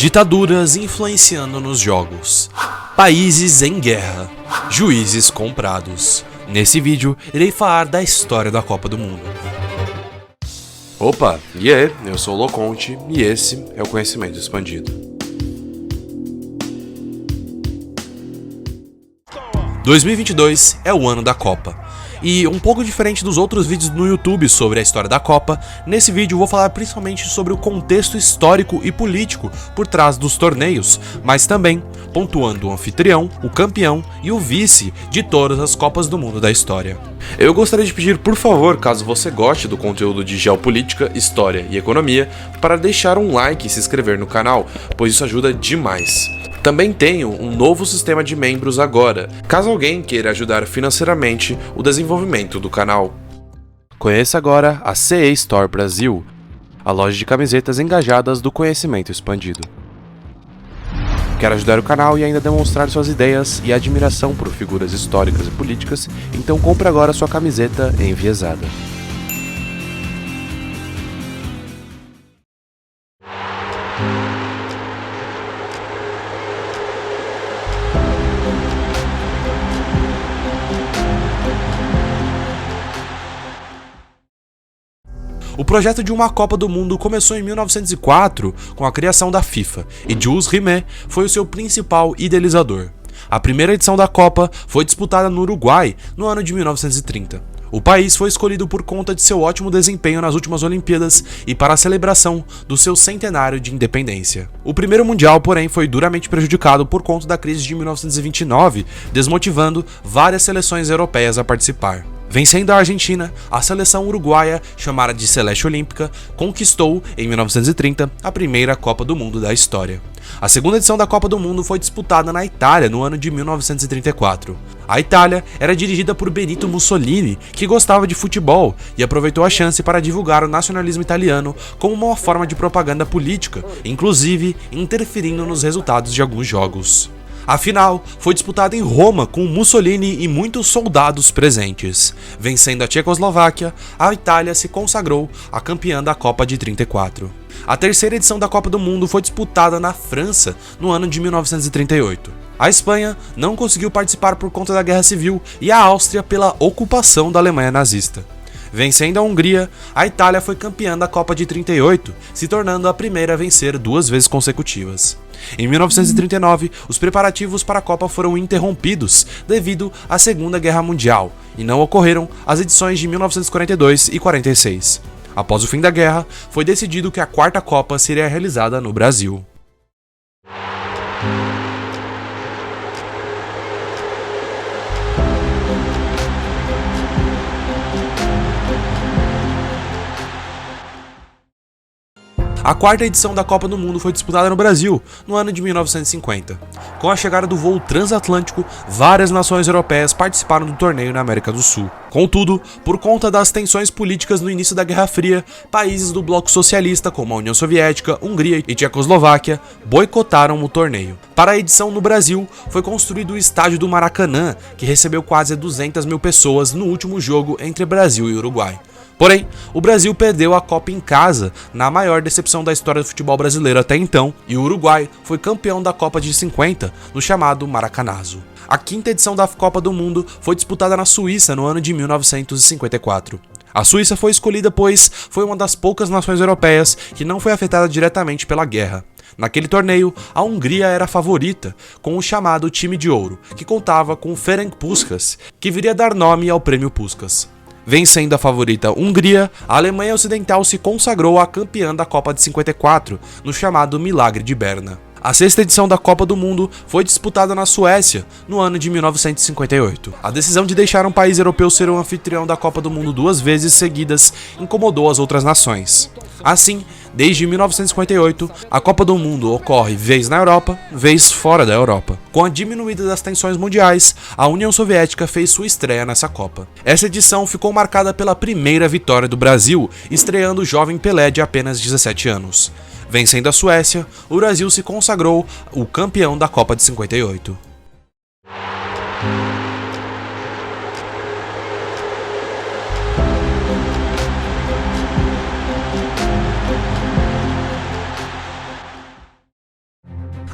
Ditaduras influenciando nos jogos. Países em guerra. Juízes comprados. Nesse vídeo, irei falar da história da Copa do Mundo. Opa, e aí? Eu sou o Loconte e esse é o Conhecimento Expandido. 2022 é o ano da Copa. E um pouco diferente dos outros vídeos no YouTube sobre a história da Copa, nesse vídeo vou falar principalmente sobre o contexto histórico e político por trás dos torneios, mas também pontuando o anfitrião, o campeão e o vice de todas as Copas do Mundo da história. Eu gostaria de pedir, por favor, caso você goste do conteúdo de geopolítica, história e economia, para deixar um like e se inscrever no canal, pois isso ajuda demais. Também tenho um novo sistema de membros agora, caso alguém queira ajudar financeiramente o desenvolvimento do canal. Conheça agora a CE Store Brasil, a loja de camisetas engajadas do Conhecimento Expandido. Quer ajudar o canal e ainda demonstrar suas ideias e admiração por figuras históricas e políticas? Então compre agora sua camiseta enviesada. O projeto de uma Copa do Mundo começou em 1904 com a criação da FIFA, e Jules Rimet foi o seu principal idealizador. A primeira edição da Copa foi disputada no Uruguai no ano de 1930. O país foi escolhido por conta de seu ótimo desempenho nas últimas Olimpíadas e para a celebração do seu centenário de independência. O primeiro Mundial, porém, foi duramente prejudicado por conta da crise de 1929, desmotivando várias seleções europeias a participar. Vencendo a Argentina, a seleção uruguaia, chamada de Celeste Olímpica, conquistou, em 1930, a primeira Copa do Mundo da história. A segunda edição da Copa do Mundo foi disputada na Itália no ano de 1934. A Itália era dirigida por Benito Mussolini, que gostava de futebol e aproveitou a chance para divulgar o nacionalismo italiano como uma forma de propaganda política, inclusive interferindo nos resultados de alguns jogos. A final foi disputada em Roma com Mussolini e muitos soldados presentes. Vencendo a Tchecoslováquia, a Itália se consagrou a campeã da Copa de 34. A terceira edição da Copa do Mundo foi disputada na França no ano de 1938. A Espanha não conseguiu participar por conta da Guerra Civil e a Áustria pela ocupação da Alemanha nazista. Vencendo a Hungria, a Itália foi campeã da Copa de 38, se tornando a primeira a vencer 2 vezes consecutivas. Em 1939, os preparativos para a Copa foram interrompidos devido à Segunda Guerra Mundial, e não ocorreram as edições de 1942 e 46. Após o fim da guerra, foi decidido que a quarta Copa seria realizada no Brasil. A quarta edição da Copa do Mundo foi disputada no Brasil, no ano de 1950. Com a chegada do voo transatlântico, várias nações europeias participaram do torneio na América do Sul. Contudo, por conta das tensões políticas no início da Guerra Fria, países do bloco socialista, como a União Soviética, Hungria e Tchecoslováquia, boicotaram o torneio. Para a edição no Brasil, foi construído o estádio do Maracanã, que recebeu quase 200 mil pessoas no último jogo entre Brasil e Uruguai. Porém, o Brasil perdeu a Copa em casa, na maior decepção da história do futebol brasileiro até então, e o Uruguai foi campeão da Copa de 50, no chamado Maracanazo. A quinta edição da Copa do Mundo foi disputada na Suíça no ano de 1954. A Suíça foi escolhida pois foi uma das poucas nações europeias que não foi afetada diretamente pela guerra. Naquele torneio, a Hungria era a favorita, com o chamado Time de Ouro, que contava com Ferenc Puskás, que viria a dar nome ao Prêmio Puskás. Vencendo a favorita Hungria, a Alemanha Ocidental se consagrou a campeã da Copa de 54, no chamado Milagre de Berna. A sexta edição da Copa do Mundo foi disputada na Suécia, no ano de 1958. A decisão de deixar um país europeu ser o anfitrião da Copa do Mundo 2 vezes seguidas incomodou as outras nações. Assim, desde 1958, a Copa do Mundo ocorre vez na Europa, vez fora da Europa. Com a diminuída das tensões mundiais, a União Soviética fez sua estreia nessa Copa. Essa edição ficou marcada pela primeira vitória do Brasil, estreando o jovem Pelé de apenas 17 anos. Vencendo a Suécia, o Brasil se consagrou o campeão da Copa de 58.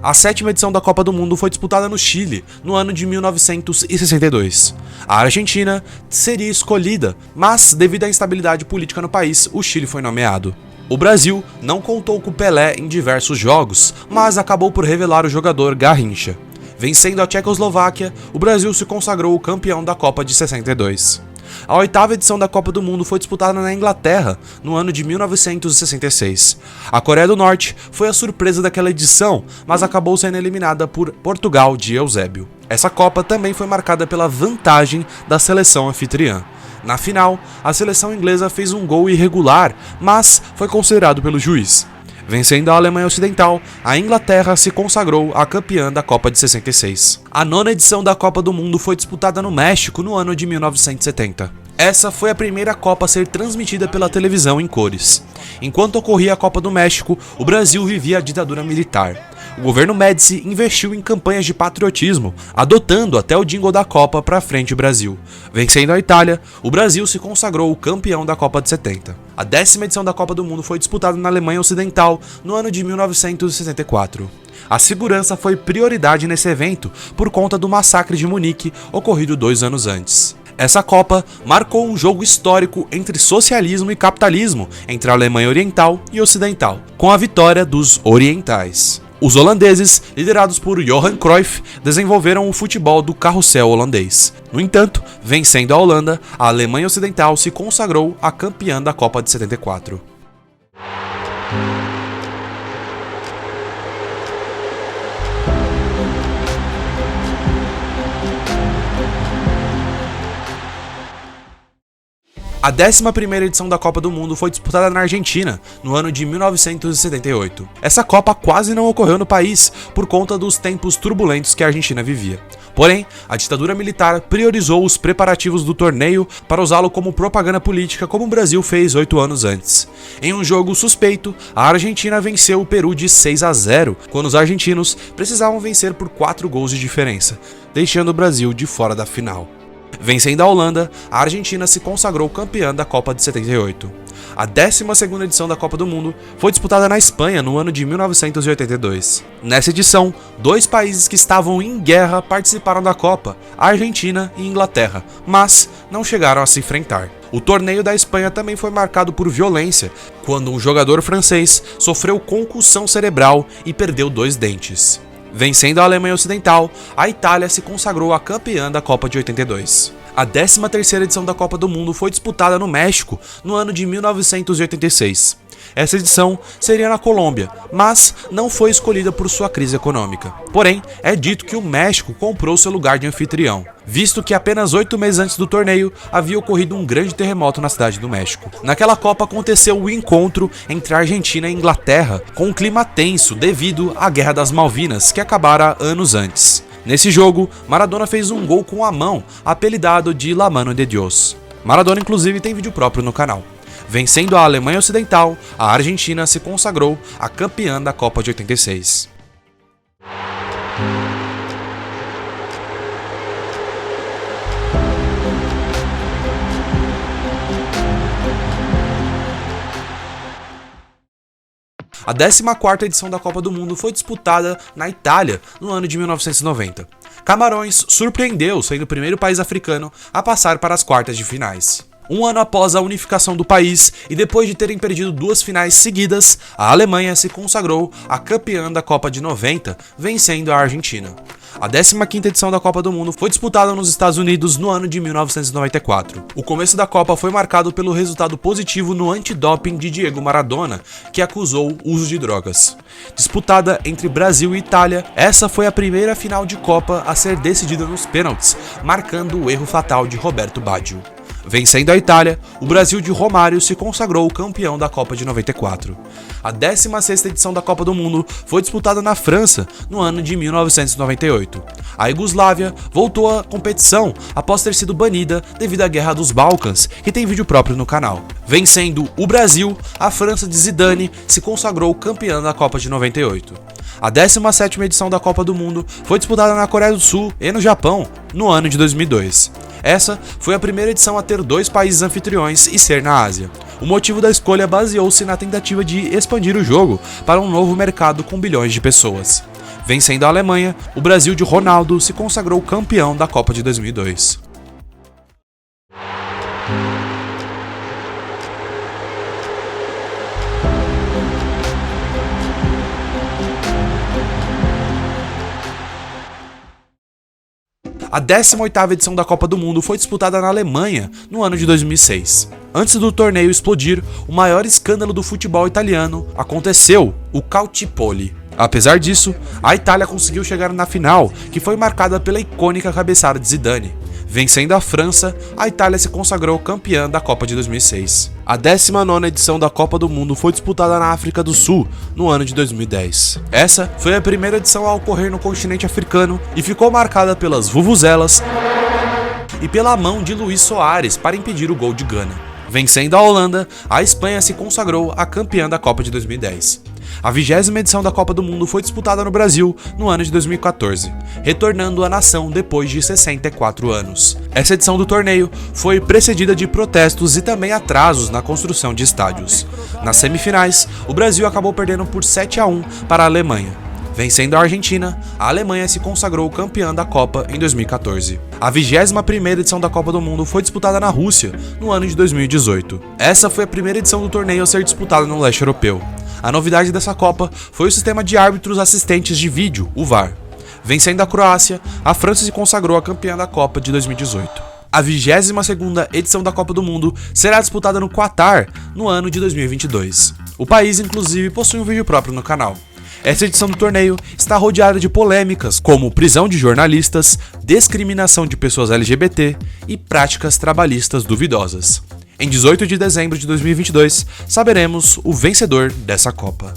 A 7ª edição da Copa do Mundo foi disputada no Chile, no ano de 1962. A Argentina seria escolhida, mas devido à instabilidade política no país, o Chile foi nomeado. O Brasil não contou com Pelé em diversos jogos, mas acabou por revelar o jogador Garrincha. Vencendo a Tchecoslováquia, o Brasil se consagrou campeão da Copa de 62. A 8ª edição da Copa do Mundo foi disputada na Inglaterra, no ano de 1966. A Coreia do Norte foi a surpresa daquela edição, mas acabou sendo eliminada por Portugal de Eusébio. Essa Copa também foi marcada pela vantagem da seleção anfitriã. Na final, a seleção inglesa fez um gol irregular, mas foi considerado pelo juiz. Vencendo a Alemanha Ocidental, a Inglaterra se consagrou a campeã da Copa de 66. A 9ª edição da Copa do Mundo foi disputada no México no ano de 1970. Essa foi a primeira Copa a ser transmitida pela televisão em cores. Enquanto ocorria a Copa do México, o Brasil vivia a ditadura militar. O governo Médici investiu em campanhas de patriotismo, adotando até o jingle da Copa para frente Brasil. Vencendo a Itália, o Brasil se consagrou o campeão da Copa de 70. A 10ª edição da Copa do Mundo foi disputada na Alemanha Ocidental no ano de 1964. A segurança foi prioridade nesse evento por conta do massacre de Munique ocorrido 2 anos antes. Essa Copa marcou um jogo histórico entre socialismo e capitalismo, entre a Alemanha Oriental e Ocidental, com a vitória dos orientais. Os holandeses, liderados por Johan Cruyff, desenvolveram o futebol do carrossel holandês. No entanto, vencendo a Holanda, a Alemanha Ocidental se consagrou a campeã da Copa de 74. A 11ª edição da Copa do Mundo foi disputada na Argentina, no ano de 1978. Essa Copa quase não ocorreu no país, por conta dos tempos turbulentos que a Argentina vivia. Porém, a ditadura militar priorizou os preparativos do torneio para usá-lo como propaganda política, como o Brasil fez 8 anos antes. Em um jogo suspeito, a Argentina venceu o Peru de 6-0, quando os argentinos precisavam vencer por 4 gols de diferença, deixando o Brasil de fora da final. Vencendo a Holanda, a Argentina se consagrou campeã da Copa de 78. A 12ª edição da Copa do Mundo foi disputada na Espanha no ano de 1982. Nessa edição, 2 países que estavam em guerra participaram da Copa, a Argentina e a Inglaterra, mas não chegaram a se enfrentar. O torneio da Espanha também foi marcado por violência, quando um jogador francês sofreu concussão cerebral e perdeu 2 dentes. Vencendo a Alemanha Ocidental, a Itália se consagrou a campeã da Copa de 82. A 13ª edição da Copa do Mundo foi disputada no México no ano de 1986. Essa edição seria na Colômbia, mas não foi escolhida por sua crise econômica. Porém, é dito que o México comprou seu lugar de anfitrião, visto que apenas 8 meses antes do torneio havia ocorrido um grande terremoto na cidade do México. Naquela Copa aconteceu o encontro entre a Argentina e a Inglaterra, com um clima tenso devido à Guerra das Malvinas, que acabara anos antes. Nesse jogo, Maradona fez um gol com a mão, apelidado de La Mano de Dios. Maradona inclusive tem vídeo próprio no canal. Vencendo a Alemanha Ocidental, a Argentina se consagrou a campeã da Copa de 86. A 14ª edição da Copa do Mundo foi disputada na Itália no ano de 1990. Camarões surpreendeu, sendo o primeiro país africano a passar para as quartas de finais. Um ano após a unificação do país e depois de terem perdido 2 finais seguidas, a Alemanha se consagrou a campeã da Copa de 90, vencendo a Argentina. A 15ª edição da Copa do Mundo foi disputada nos Estados Unidos no ano de 1994. O começo da Copa foi marcado pelo resultado positivo no antidoping de Diego Maradona, que acusou o uso de drogas. Disputada entre Brasil e Itália, essa foi a primeira final de Copa a ser decidida nos pênaltis, marcando o erro fatal de Roberto Baggio. Vencendo a Itália, o Brasil de Romário se consagrou campeão da Copa de 94. A 16ª edição da Copa do Mundo foi disputada na França, no ano de 1998. A Iugoslávia voltou à competição após ter sido banida devido à Guerra dos Balcãs, que tem vídeo próprio no canal. Vencendo o Brasil, a França de Zidane se consagrou campeã da Copa de 98. A 17ª edição da Copa do Mundo foi disputada na Coreia do Sul e no Japão, no ano de 2002. Essa foi a primeira edição a ter 2 países anfitriões e ser na Ásia. O motivo da escolha baseou-se na tentativa de expandir o jogo para um novo mercado com bilhões de pessoas. Vencendo a Alemanha, o Brasil de Ronaldo se consagrou campeão da Copa de 2002. A 18ª edição da Copa do Mundo foi disputada na Alemanha no ano de 2006. Antes do torneio explodir, o maior escândalo do futebol italiano aconteceu, o Calciopoli. Apesar disso, a Itália conseguiu chegar na final, que foi marcada pela icônica cabeçada de Zidane. Vencendo a França, a Itália se consagrou campeã da Copa de 2006. A 19ª edição da Copa do Mundo foi disputada na África do Sul, no ano de 2010. Essa foi a primeira edição a ocorrer no continente africano e ficou marcada pelas vuvuzelas e pela mão de Luís Soares para impedir o gol de Gana. Vencendo a Holanda, a Espanha se consagrou a campeã da Copa de 2010. A 20ª edição da Copa do Mundo foi disputada no Brasil no ano de 2014, retornando à nação depois de 64 anos. Essa edição do torneio foi precedida de protestos e também atrasos na construção de estádios. Nas semifinais, o Brasil acabou perdendo por 7-1 para a Alemanha. Vencendo a Argentina, a Alemanha se consagrou campeã da Copa em 2014. A 21ª edição da Copa do Mundo foi disputada na Rússia no ano de 2018. Essa foi a primeira edição do torneio a ser disputada no leste europeu. A novidade dessa Copa foi o sistema de árbitros assistentes de vídeo, o VAR. Vencendo a Croácia, a França se consagrou a campeã da Copa de 2018. A 22ª edição da Copa do Mundo será disputada no Catar no ano de 2022. O país, inclusive, possui um vídeo próprio no canal. Essa edição do torneio está rodeada de polêmicas como prisão de jornalistas, discriminação de pessoas LGBT e práticas trabalhistas duvidosas. Em 18 de dezembro de 2022, saberemos o vencedor dessa Copa.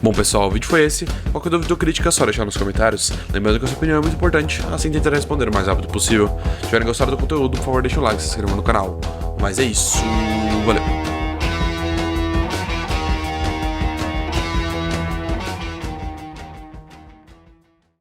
Bom pessoal, o vídeo foi esse. Qualquer dúvida ou crítica é só deixar nos comentários. Lembrando que a sua opinião é muito importante, assim tentarei responder o mais rápido possível. Se tiverem gostado do conteúdo, por favor deixe o like e se inscreva no canal. Mas é isso, valeu!